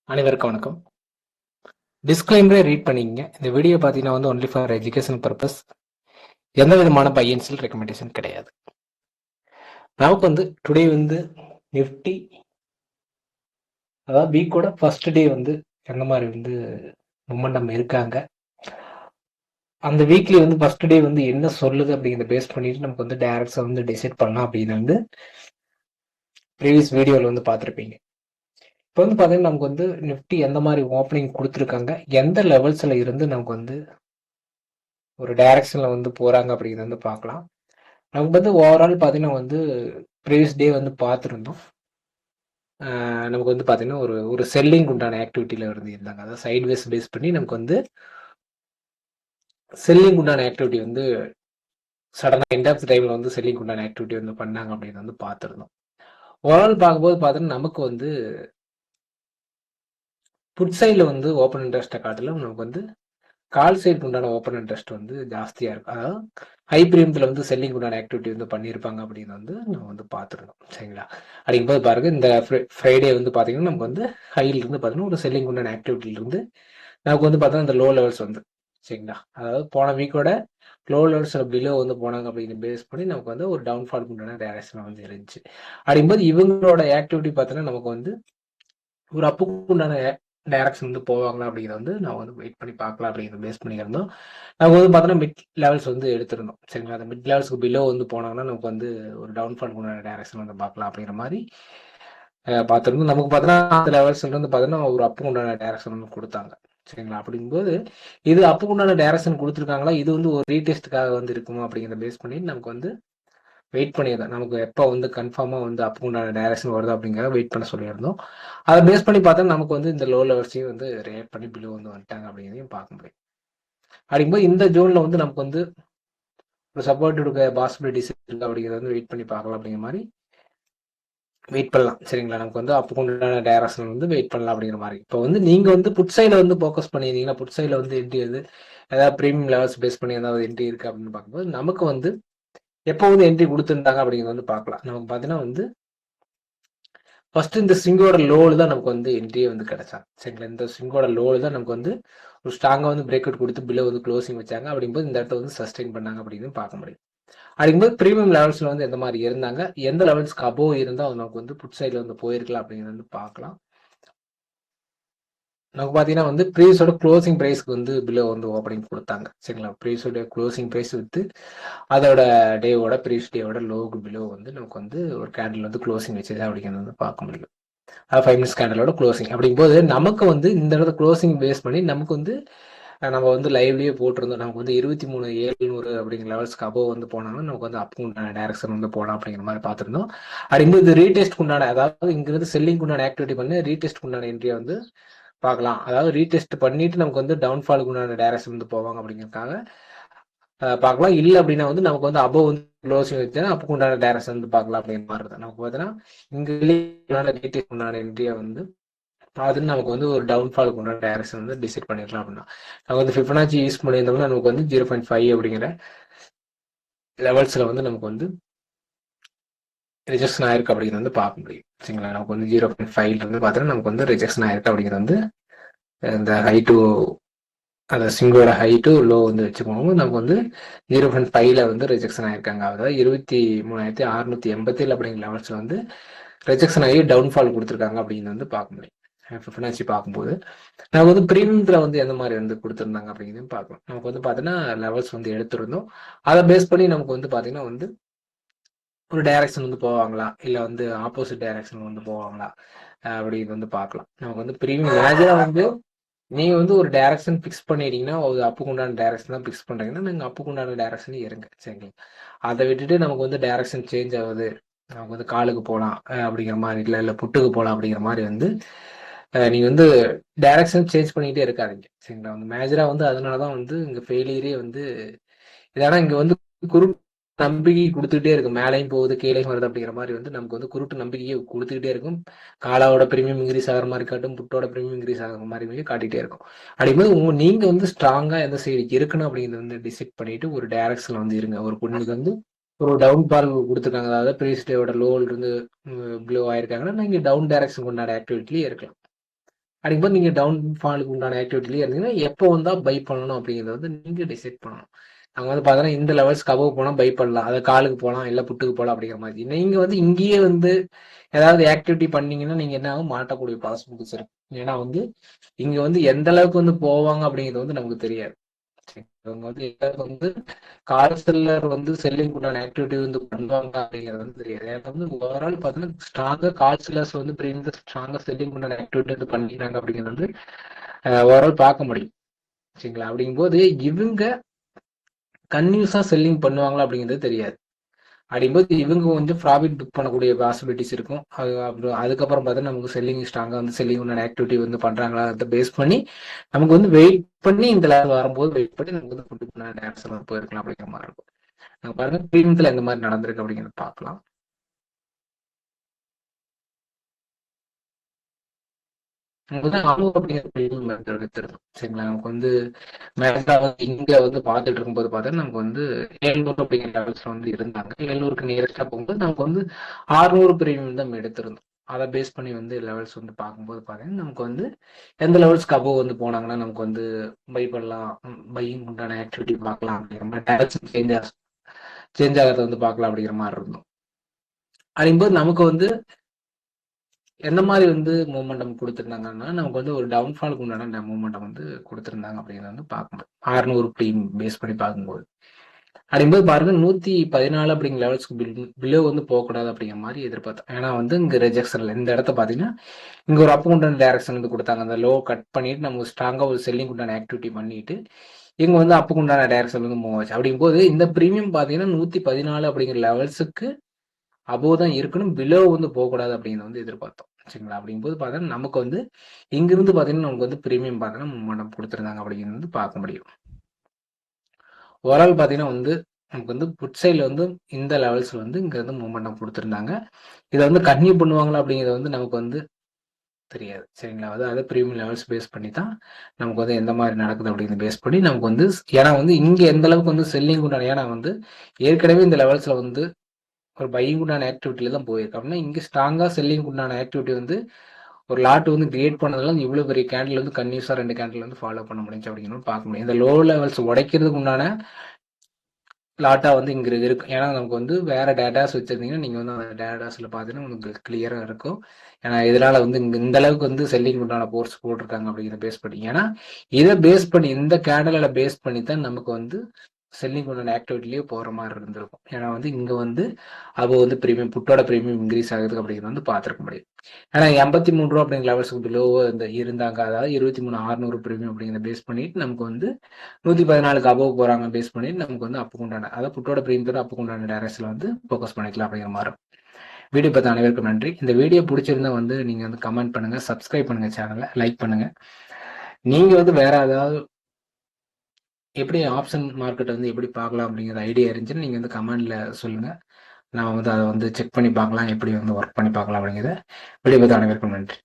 அனைவருக்கும் வணக்கம். டிஸ்க்ளைமரே ரீட் பண்ணிக்கங்க. இந்த வீடியோ பார்த்தீங்கன்னா வந்து ஒன்லி ஃபார் எஜுகேஷன் பர்பஸ். எந்த விதமான பை அண்ட் செல் ரெக்கமெண்டேஷன் கிடையாது. நமக்கு வந்து டுடே வந்து நிஃப்டி, அதாவது வீக்கோட ஃபர்ஸ்ட் டே வந்து எந்த மாதிரி வந்து மொமெண்டம் இருக்காங்க, அந்த வீக்லி வந்து ஃபர்ஸ்ட் டே வந்து என்ன சொல்லுது அப்படிங்கிறத பேஸ் பண்ணிட்டு நமக்கு வந்து டைரக்ட்ஸை வந்து டிசைட் பண்ணலாம் அப்படின்னு வந்து ப்ரீவியஸ் வீடியோவில் வந்து பார்த்துருப்பீங்க. இப்போ வந்து பார்த்தீங்கன்னா நமக்கு வந்து நிஃப்டி எந்த மாதிரி ஓப்பனிங் கொடுத்துருக்காங்க, எந்த லெவல்ஸில் இருந்து நமக்கு வந்து ஒரு டைரக்ஷனில் வந்து போகிறாங்க அப்படிங்கிறத வந்து பார்க்கலாம். நமக்கு வந்து ஓவரால் பார்த்தீங்கன்னா வந்து ப்ரீவியஸ் டே வந்து பார்த்துருந்தோம். நமக்கு வந்து பார்த்தீங்கன்னா ஒரு ஒரு செல்லிங் உண்டான ஆக்டிவிட்டியில் இருந்து இருந்தாங்க. அதாவது சைட்வேஸ் பேஸ் பண்ணி நமக்கு வந்து செல்லிங் உண்டான ஆக்டிவிட்டி வந்து சடனாக எண்ட் ஆஃப் டைமில் வந்து செல்லிங் உண்டான ஆக்டிவிட்டி வந்து பண்ணாங்க அப்படின்னு வந்து பார்த்துருந்தோம். ஓவரால் பார்க்கும்போது பார்த்தீங்கன்னா நமக்கு வந்து புட் சைடில் வந்து ஓப்பன் இன்ட்ரெஸ்ட்டை காட்டிலும் நமக்கு வந்து கால் சைடுக்கு உண்டான ஓப்பன் இன்ட்ரெஸ்ட் வந்து ஜாஸ்தியாக இருக்கும். அதாவது ஹை பிரீமியத்தில் வந்து செல்லிங் உண்டான ஆக்டிவிட்டி வந்து பண்ணியிருப்பாங்க அப்படின்னு வந்து நம்ம வந்து பார்த்துருந்தோம். சரிங்களா? அப்படிங்கும்போது பாருங்க, இந்த ஃப்ரைடே வந்து பார்த்தீங்கன்னா நமக்கு வந்து ஹையிலிருந்து பார்த்தீங்கன்னா ஒரு செல்லிங் உண்டான ஆக்டிவிட்டியிலிருந்து நமக்கு வந்து பார்த்தீங்கன்னா இந்த லோ லெவல்ஸ் வந்து சரிங்களா, அதாவது போன வீக்கோட லோ லெவல்ஸ் பிலோ வந்து போனாங்க அப்படின்னு பேஸ் பண்ணி நமக்கு வந்து ஒரு டவுன்ஃபால் உண்டான டைரக்ஷன் வந்து இருந்துச்சு. அப்படிங்கும்போது இவங்களோட ஆக்டிவிட்டி பார்த்தீங்கன்னா நமக்கு வந்து ஒரு அப்புக்கு உண்டான டைரக்ஷன் வந்து போவாங்களா அப்படிங்கிறத வந்து நான் வந்து வெயிட் பண்ணி பார்க்கலாம் அப்படிங்கிறத பேஸ் பண்ணியிருந்தோம். நம்ம வந்து பார்த்தோன்னா மிட் லெவல்ஸ் வந்து எடுத்திருந்தோம். சரிங்களா? அந்த மிட் லெவல்ஸ்க்கு பிலோ வந்து போனாங்கன்னா நமக்கு வந்து ஒரு டவுன்ஃபால் உண்டான டைரக்ஷன் வந்து பார்க்கலாம் அப்படிங்கிற மாதிரி பார்த்துருந்தோம். நமக்கு பார்த்தோன்னா அந்த லெவல்ஸ்ல இருந்து பார்த்தோன்னா ஒரு அப்புக்கு உண்டான டைரக்ஷன் வந்து கொடுத்தாங்க. சரிங்களா? அப்படிங்கும்போது இது அப்புக்கு உண்டான டைரக்ஷன் கொடுத்துருக்காங்களா, இது வந்து ஒரு ரீடெஸ்ட்டுக்காக வந்து இருக்குமா அப்படிங்கிறத பேஸ் பண்ணி நமக்கு வந்து வெயிட் பண்ணியிருந்தோம். நமக்கு எப்போ வந்து கன்ஃபார்மாக வந்து அப்புக்கு உண்டான டைரக்ஷன் வருது அப்படிங்கிறத வெயிட் பண்ண சொல்லியிருந்தோம். அதை பேஸ் பண்ணி பார்த்தா நமக்கு வந்து இந்த லோ லெவல்ஸையும் வந்து ரியாக்ட் பண்ணி பிலோ வந்து வந்துட்டாங்க அப்படிங்கிறதையும் பார்க்க முடியும். அப்படிங்கும்போது இந்த ஜோனில் வந்து நமக்கு வந்து ஒரு சப்போர்ட் இருக்க பாசிபிலிட்டிஸ் இருக்கு அப்படிங்கிறத வந்து வெயிட் பண்ணி பார்க்கலாம் அப்படிங்கிற மாதிரி வெயிட் பண்ணலாம். சரிங்களா? நமக்கு வந்து அப்புக்கு உண்டான டைரக்ஷன் வந்து வெயிட் பண்ணலாம் அப்படிங்கிற மாதிரி. இப்போ வந்து நீங்கள் வந்து புட் சைடில் வந்து ஃபோக்கஸ் பண்ணியிருந்தீங்கன்னா, புட் சைடில் வந்து என்ட்ரி வந்து ஏதாவது ப்ரீமியம் லெவல்ஸ் பேஸ் பண்ணி ஏதாவது என்ட்ரி இருக்குது அப்படின்னு பார்க்கும்போது நமக்கு வந்து எப்போ வந்து என்ட்ரி கொடுத்துருந்தாங்க அப்படிங்கிறத வந்து பார்க்கலாம். நமக்கு பார்த்தீங்கன்னா வந்து ஃபர்ஸ்ட் இந்த ஸ்விங்கோட லோவில் தான் நமக்கு வந்து என்ட்ரியே வந்து கிடைச்சாங்க. சரிங்களா? இந்த ஸ்விங்கோட லோவில் தான் நமக்கு வந்து ஒரு ஸ்ட்ராங்காக வந்து பிரேக் அவுட் கொடுத்து பிலோ வந்து க்ளோசிங் வச்சாங்க. அப்படிங்கும்போது இந்த இடத்த வந்து சஸ்டெயின் பண்ணாங்க அப்படின்னு பார்க்க முடியும். அப்படிங்கும்போது ப்ரீமியம் லெவல்ஸ்ல வந்து எந்த மாதிரி இருந்தாங்க, எந்த லெவல்ஸ்க்கு அபோவ் இருந்தால் நமக்கு வந்து புட் சைடில் வந்து போயிருக்கலாம் அப்படிங்கிறது வந்து பார்க்கலாம். நமக்கு பார்த்தீங்கன்னா வந்து ப்ரீஸோட க்ளோசிங் ப்ரைஸ்க்கு வந்து பிலோ வந்து ஓப்பனிங் கொடுத்தாங்க. சரிங்களா? ப்ரீஸோட க்ளோசிங் ப்ரைஸ் வித்து அதோட டேவோட ப்ரீஸ் டேவோட லோவுக்கு பிலோ வந்து நமக்கு வந்து ஒரு கேண்டில் வந்து க்ளோசிங் வச்சது அப்படிங்கிறது வந்து பார்க்க முடியும். 5 மினிட்ஸ் கேண்டலோட க்ளோசிங் அப்படிங்கும்போது நமக்கு வந்து இந்த இடத்துல க்ளோசிங் பேஸ் பண்ணி நமக்கு வந்து நம்ம வந்து லைவ்லயே போட்டிருந்தோம். நமக்கு வந்து 23,700 அப்படிங்கிற லெவல்ஸ்க்கு அபோவ் வந்து போனாங்கன்னா நமக்கு வந்து அப் உண்டான டைரக்ஷன் வந்து போகலாம் அப்படிங்கிற மாதிரி பார்த்துருந்தோம். அப்படிங்கும்போது இது ரீடெஸ்ட் உண்டான, அதாவது இங்கிருந்து செல்லிங் உண்டான ஆக்டிவிட்டி பண்ணி ரீடெஸ்ட் உண்டான என்ட்ரியை வந்து பார்க்கலாம். அதாவது ரீடெஸ்ட் பண்ணிட்டு நமக்கு வந்து டவுன்ஃபாலுக்கு உண்டான டைரக்ஷன் வந்து போவாங்க அப்படிங்கிறதுக்காக பார்க்கலாம். இல்லை அப்படின்னா வந்து நமக்கு வந்து அபோவ் வந்து க்ளோசிங் வச்சுன்னா அப்போ உண்டான டைரக்ஷன் வந்து பார்க்கலாம் அப்படிங்கிற மாதிரி தான். நமக்கு பார்த்தீங்கன்னா இங்கே ரீடெஸ்ட் உண்டான என்ட்ரியை வந்து அதுன்னு நமக்கு வந்து ஒரு டவுன்ஃபாலுக்கு உண்டான டைரக்ஷன் வந்து டிசைட் பண்ணிடலாம் அப்படின்னா நம்ம வந்து ஃபிபனாச்சி யூஸ் பண்ணியிருந்தோம்னா நமக்கு வந்து 0.5 அப்படிங்கிற லெவல்ஸில் வந்து நமக்கு வந்து ரிஜெக்ஷன் ஆயிருக்கு அப்படிங்கிறது வந்து பார்க்க முடியும். சரிங்களா? நமக்கு வந்து 0.5 இருந்து பார்த்தீங்கன்னா நமக்கு வந்து ரிஜெக்ஷன் ஆயிருக்கு அப்படிங்கிறது வந்து இந்த ஹை டு அந்த சிங்கோட ஹை டு லோ வந்து வச்சுக்கோங்க. நமக்கு வந்து 0.5ல வந்து ரிஜெக்ஷன் ஆயிருக்காங்க. அதாவது 23,687 அப்படிங்கிற லெவல்ஸில் வந்து ரிஜெக்ஷன் ஆகி டவுன்ஃபால் கொடுத்துருக்காங்க அப்படின்னு வந்து பார்க்க முடியும். ஃபிபனாச்சி பார்க்கும்போது நமக்கு வந்து ப்ரீமியத்தில் வந்து எந்த மாதிரி வந்து கொடுத்துருந்தாங்க அப்படிங்கிறதையும் பார்க்கலாம். நமக்கு வந்து பார்த்தீங்கன்னா லெவல்ஸ் வந்து எடுத்திருந்தோம். அதை பேஸ் பண்ணி நமக்கு வந்து பார்த்தீங்கன்னா வந்து ஒரு டைரக்ஷன் வந்து போவாங்களா, இல்லை வந்து ஆப்போசிட் டைரக்ஷன் வந்து போவாங்களா அப்படின்னு வந்து பார்க்கலாம். நமக்கு வந்து ப்ரீமியம் மேஜராக வந்து நீங்க வந்து ஒரு டைரக்ஷன் ஃபிக்ஸ் பண்ணிட்டீங்கன்னா, ஒரு அப்புக்கு உண்டான டைரக்ஷன் தான் ஃபிக்ஸ் பண்றீங்கன்னா, நீங்க அப்புக்கு உண்டான டைரக்ஷன் இருங்க. சரிங்களா? அதை விட்டுட்டு நமக்கு வந்து டைரக்ஷன் சேஞ்ச் ஆகுது, நமக்கு வந்து காலுக்கு போகலாம் அப்படிங்கிற மாதிரி, இல்லை புட்டுக்கு போகலாம் அப்படிங்கிற மாதிரி வந்து நீங்க வந்து டைரக்ஷன் சேஞ்ச் பண்ணிக்கிட்டே இருக்காதீங்க. சரிங்களா? வந்து மேஜரா வந்து அதனாலதான் வந்து இங்க ஃபெயிலியரே வந்து இதனா இங்க வந்து குருட்டு நம்பிக்கை கொடுத்துக்கிட்டே இருக்கும். மேலையும் போகுது கீழையும் வருது அப்படிங்கிற மாதிரி வந்து நமக்கு வந்து குருட்டு நம்பிக்கையை கொடுத்துக்கிட்டே இருக்கும். காலாவோட பிரீமியம் இன்க்ரீஸ் ஆகிற மாதிரி காட்டும், புட்டோட பிரீமியம் இன்க்ரீஸ் ஆகிற மாதிரி காட்டிகிட்டே இருக்கும். அப்படிங்கும்போது நீங்க வந்து ஸ்ட்ராங்கா எந்த சைடு இருக்கணும் அப்படிங்கிறது வந்து டிசைட் பண்ணிட்டு ஒரு டைரக்ஷன்ல வந்து இருங்க. ஒரு பொண்ணுக்கு வந்து ஒரு டவுன் பால் கொடுத்துருக்காங்க, அதாவது ப்ரீஸ் டேவோட லோல இருந்து ப்ளோ ஆயிருக்காங்கன்னா நீங்க டவுன் டைரக்ஷன் கொண்டாட ஆக்டிவிட்டிலேயே இருக்கலாம். அப்படிங்கும்போது நீங்க டவுன் ஃபாலுக்கு உண்டான ஆக்டிவிட்டிலேயே இருந்தீங்கன்னா எப்போ வந்தா பை பண்ணணும் அப்படிங்கிறத வந்து நீங்க டிசைட் பண்ணணும். அவங்க வந்து பார்த்தீங்கன்னா இந்த லெவல்ஸ்க்கு அபோவ் போனா பை பண்ணலாம். அத காலுக்கு போலாம், இல்ல புட்டுக்கு போலாம் அப்படிங்கிற மாதிரி. நீங்க வந்து இங்கேயே வந்து ஏதாவது ஆக்டிவிட்டி பண்ணீங்கன்னா நீங்க என்ன ஆகும் மாட்டக்கூடிய பாசிபிலிட்டிஸ் இருக்கு. ஏன்னா வந்து இங்க வந்து எந்த அளவுக்கு வந்து போவாங்க அப்படிங்கிறது வந்து நமக்கு தெரியாது. இவங்க வந்து எல்லாரும் வந்து கால் செல்லர் வந்து செல்லிங் உண்டான ஆக்டிவிட்டி வந்து பண்ணுவாங்க அப்படிங்கிறது வந்து தெரியாது. எனக்கு வந்து ஓவரால் பார்த்தீங்கன்னா ஸ்ட்ராங்கா கால் செல்லர்ஸ் வந்து பிரீமியம் ஸ்ட்ராங்கா செல்லிங் உண்டான ஆக்டிவிட்டி வந்து பண்ணிக்கிறாங்க அப்படிங்கிறது வந்து ஓவரால் பார்க்க முடியும். சரிங்களா? அப்படிங்கும்போது இவங்க கன்டினியூஸா செல்லிங் பண்ணுவாங்களா அப்படிங்கிறது தெரியாது. அப்படிங்கும்போது இவங்க கொஞ்சம் ப்ராஃபிட் புக் பண்ணக்கூடிய பாசிபிலிட்டிஸ் இருக்கும். அது அப்புறம் அதுக்கப்புறம் பார்த்தீங்கன்னா நமக்கு செல்லிங் ஸ்ட்ராங்கா வந்து செல்லிங் உண்டான ஆக்டிவிட்டி வந்து பண்றாங்களா அதை பேஸ் பண்ணி நமக்கு வந்து வெயிட் பண்ணி இந்த லெவல் வரும்போது வெயிட் பண்ணி நமக்கு வந்து புட்டு பண்ண டேரக்ஷன் வந்து போயிருக்கலாம் அப்படிங்கிற மாதிரி இருக்கும். நாங்க பாருங்க பிரீமியத்துல எந்த மாதிரி நடந்திருக்கு அப்படிங்கிறத பார்க்கலாம். நமக்கு வந்து 400 அப்படிங்கிற பிரீமியம் எடுத்திருந்தோம். சரிங்களா? நமக்கு வந்து மேக்ஸா வந்து இங்க வந்து பார்த்துட்டு இருக்கும்போது பார்த்தா நமக்கு வந்து 700 அப்படிங்கிற லெவல்ஸ்ல வந்து இருந்தாங்க. 700க்கு நியரஸ்டா போகும்போது நமக்கு வந்து 600 பிரீமியம் தான் எடுத்திருந்தோம். அதை பேஸ் பண்ணி வந்து லெவல்ஸ் வந்து பார்க்கும்போது பார்த்தீங்கன்னா நமக்கு வந்து எந்த லெவல்ஸ்க்கு அபோவ் வந்து போனாங்கன்னா நமக்கு வந்து பை பண்ணலாம், பையிங் உண்டான ஆக்டிவிட்டி பார்க்கலாம் அப்படிங்கிற மாதிரி டைரக்ஷன் சேஞ்ச் ஆகிறத வந்து பார்க்கலாம் அப்படிங்கிற மாதிரி இருந்தோம். அப்படிங்கும்போது நமக்கு வந்து எந்த மாதிரி வந்து மூமெண்டம் கொடுத்துருந்தாங்கன்னா நமக்கு வந்து ஒரு டவுன்ஃபாலுக்கு உண்டான மூமெண்டம் வந்து கொடுத்துருந்தாங்க அப்படிங்கிறத வந்து பார்க்கணும். 600 டீம் பேஸ் பண்ணி பார்க்கும்போது அப்படிங்கும்போது பாருங்க 114 அப்படிங்கிற லெவல்ஸ்க்கு பிலோ வந்து போகக்கூடாது அப்படிங்கிற மாதிரி எதிர்பார்த்தோம். ஏன்னா வந்து இங்க ரெஜெக்ஷன்ல இந்த இடத்த பாத்தீங்கன்னா இங்க ஒரு அப் உண்டான டைரக்ஷன் வந்து கொடுத்தாங்க. அந்த லோ கட் பண்ணிட்டு நம்ம ஸ்ட்ராங்கா ஒரு செல்லிங் உண்டான ஆக்டிவிட்டி பண்ணிட்டு இங்க வந்து அப்புக்கு உண்டான டைரக்ஷன் வந்து மூவ் ஆச்சு. அப்படிங்கும்போது இந்த பிரீமியம் பாத்தீங்கன்னா 114 அப்படிங்கிற லெவல்ஸுக்கு அபோவ் தான் இருக்கணும், பிலோ வந்து போகக்கூடாது அப்படிங்கிறத வந்து எதிர்பார்த்தோம். சரிங்களா? அப்படிங்கும்போது பார்த்தீங்கன்னா நமக்கு வந்து இங்கிருந்து பார்த்தீங்கன்னா நமக்கு வந்து பிரீமியம் பார்த்தீங்கன்னா மூமெண்டம் கொடுத்துருந்தாங்க அப்படிங்கிறது வந்து பார்க்க முடியும். ஓவரால் பார்த்தீங்கன்னா வந்து நமக்கு வந்து புட் சைடில் வந்து இந்த லெவல்ஸ்ல வந்து இங்க வந்து மூமெண்டம் கொடுத்துருந்தாங்க. இதை வந்து கன்டினியூ பண்ணுவாங்களா அப்படிங்கிறது வந்து நமக்கு வந்து தெரியாது. சரிங்களா? அதாவது பிரீமியம் லெவல்ஸ் பேஸ் பண்ணி தான் நமக்கு வந்து எந்த மாதிரி நடக்குது அப்படிங்கிறத பேஸ் பண்ணி நமக்கு வந்து ஏன்னா வந்து இங்க எந்த அளவுக்கு வந்து செல்லிங் உண்டான ஏன்னா வந்து ஏற்கனவே இந்த லெவல்ஸ்ல வந்து ஒரு பையிங் உண்டான ஆக்டிவிட்டில தான் போயிருக்கு. அப்படின்னா இங்க ஸ்ட்ராங்கா செல்லிங் உண்டான ஆக்டிவிட்டி வந்து ஒரு லாட் வந்து கிரியேட் பண்ணதுனால இவ்வளவு பெரிய கேண்டில் வந்து கன்டினியூஸா 2 கேண்டில் வந்து ஃபாலோ பண்ண முடிஞ்சு அப்படிங்கிறது பார்க்க முடியும். இந்த லோ லெவல்ஸ் உடைக்கிறதுக்கு உண்டான லாட்டா வந்து இங்க இருக்கு. ஏன்னா நமக்கு வந்து வேற டேட்டாஸ் வச்சிருந்தீங்கன்னா நீங்க வந்து அந்த டேட்டாஸ்ல பாத்தீங்கன்னா உங்களுக்கு கிளியரா இருக்கும். ஏன்னா இதனால வந்து இங்க இந்த அளவுக்கு வந்து செல்லிங் உண்டான போர்ஸ் போட்டிருக்காங்க அப்படிங்கிற பேஸ் பண்ணி ஏன்னா இதை பேஸ் பண்ணி இந்த கேண்டல பேஸ் பண்ணி தான் நமக்கு வந்து செல்லிங் உண்டான ஆக்டிவிட்டிலேயே போற மாதிரி இருந்திருக்கும். ஏன்னா வந்து இங்க வந்து அப்போ வந்து பிரீமியம் புட்டோட பிரீமியம் இன்க்ரீஸ் ஆகுது அப்படிங்கிறது வந்து பார்த்துருக்க முடியும். ஏன்னா 83 ரூபா அப்படிங்கிற லெவல்ஸ்க்கு பிலோ இந்த இருந்தாங்க. அதாவது 23,600 பிரீமியம் அப்படிங்கிற பேஸ் பண்ணிட்டு நமக்கு வந்து 114க்கு அபோவ் போறாங்க பேஸ் பண்ணிட்டு நமக்கு வந்து அப்புக்கு உண்டான அதாவது புட்டோட பிரீமியத்தோட அப்புக்கு உண்டான டைரக்ஷன்ல வந்து ஃபோக்கஸ் பண்ணிக்கலாம் அப்படிங்கிற மாதிரி. வீடியோ பார்த்த அனைவருக்கும் நன்றி. இந்த வீடியோ பிடிச்சிருந்தா வந்து நீங்க வந்து கமெண்ட் பண்ணுங்க, சப்ஸ்கிரைப் பண்ணுங்க, சேனலை லைக் பண்ணுங்க. நீங்க வந்து வேற ஏதாவது எப்படி ஆப்ஷன் மார்க்கெட் வந்து எப்படி பார்க்கலாம் அப்படிங்கிற ஐடியா இருந்துச்சுன்னு நீங்க வந்து கமெண்ட்ல சொல்லுங்க. நான் வந்து அதை வந்து செக் பண்ணி பார்க்கலாம், எப்படி வந்து ஒர்க் பண்ணி பார்க்கலாம் அப்படிங்கிறத. வீடியோ பார்த்த அனைவருக்கும் நன்றி.